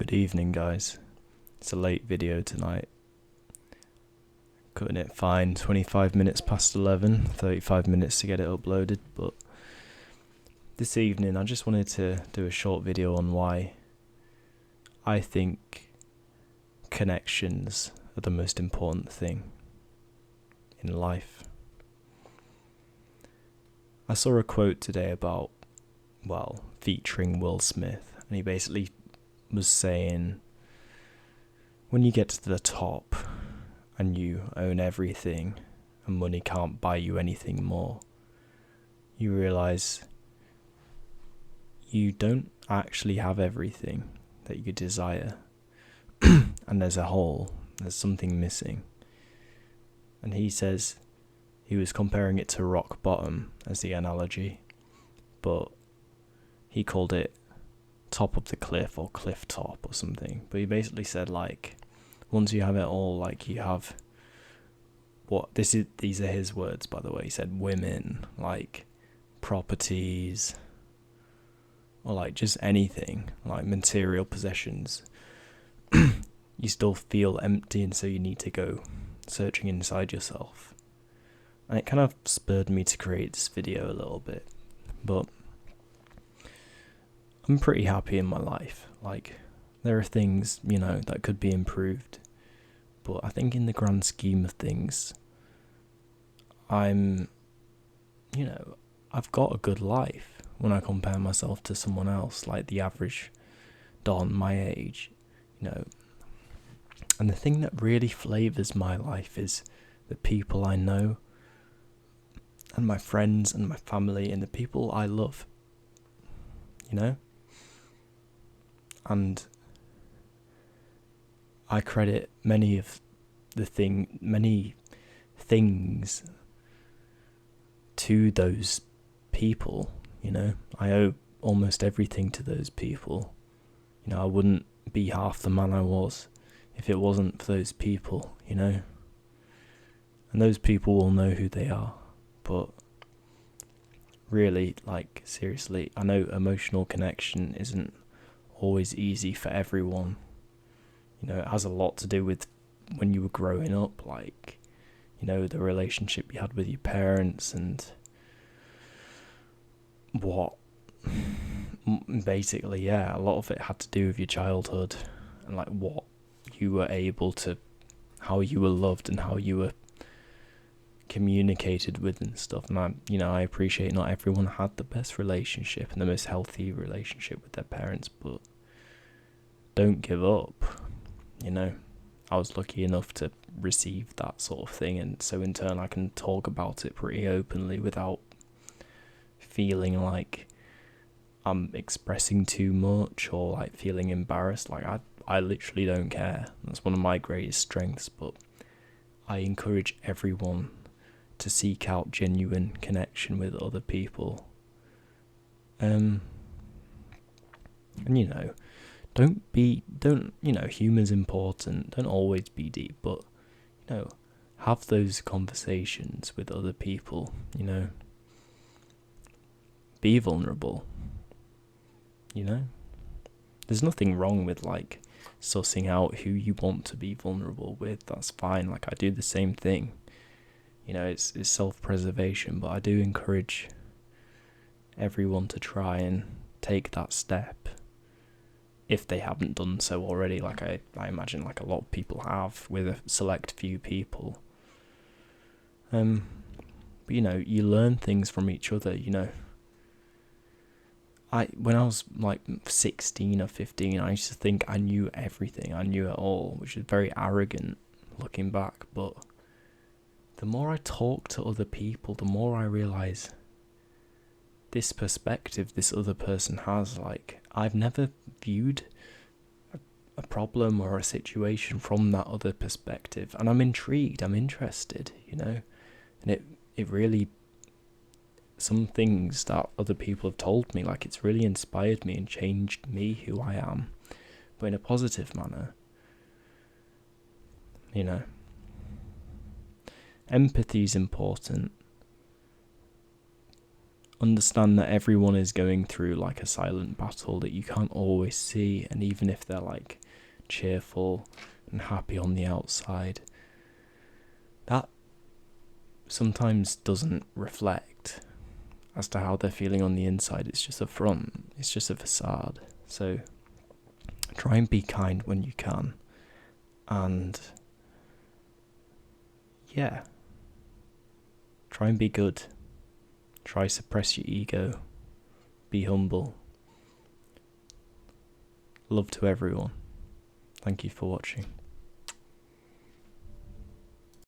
Good evening, guys. It's a late video tonight. Cutting it fine, 25 minutes past 11, 35 minutes to get it uploaded, but this evening I just wanted to do a short video on why I think connections are the most important thing in life. I saw a quote today featuring Will Smith, and he basically was saying, when you get to the top and you own everything and money can't buy you anything more, you realize you don't actually have everything that you desire. And there's a hole, there's something missing. And he says he was comparing it to rock bottom as the analogy, but he called it top of the cliff or cliff top or something. But he basically said, like, once you have it all, like, you have these are his words, by the way. He said women, like properties, or like just anything, like material possessions. You still feel empty, and so you need to go searching inside yourself. And it kind of spurred me to create this video a little bit. But I'm pretty happy in my life. Like, there are things, that could be improved. But I think in the grand scheme of things, I've got a good life when I compare myself to someone else, like the average Don my age, And the thing that really flavours my life is the people I know, and my friends and my family and the people I love, And I credit many things to those people, I owe almost everything to those people. I wouldn't be half the man I was if it wasn't for those people, And those people will know who they are. But really, like, seriously, I know emotional connection isn't always easy for everyone. It has a lot to do with when you were growing up, like, the relationship you had with your parents, and basically, a lot of it had to do with your childhood and like what you were how you were loved and how you were communicated with and stuff. And I appreciate not everyone had the best relationship and the most healthy relationship with their parents, but don't give up. I was lucky enough to receive that sort of thing, and so in turn I can talk about it pretty openly without feeling like I'm expressing too much or like feeling embarrassed. Like, I literally don't care. That's one of my greatest strengths. But I encourage everyone to seek out genuine connection with other people. And humor's important. Don't always be deep, but have those conversations with other people. Be vulnerable. There's nothing wrong with like sussing out who you want to be vulnerable with. That's fine. Like, I do the same thing. It's self-preservation, but I do encourage everyone to try and take that step if they haven't done so already. Like, I imagine like a lot of people have, with a select few people. But you learn things from each other. When I was like 16 or 15, I used to think I knew everything, I knew it all, which is very arrogant looking back. But the more I talk to other people, the more I realise this perspective this other person has. Like, I've never viewed a problem or a situation from that other perspective, and I'm intrigued, I'm interested, and it really, some things that other people have told me, like, it's really inspired me and changed me, who I am, but in a positive manner. Empathy is important. understand that everyone is going through like a silent battle that you can't always see, and even if they're like cheerful and happy on the outside, that sometimes doesn't reflect as to how they're feeling on the inside. It's just a front, it's just a facade. So try and be kind when you can, and yeah, try and be good. Try suppress your ego. Be humble. Love to everyone. Thank you for watching.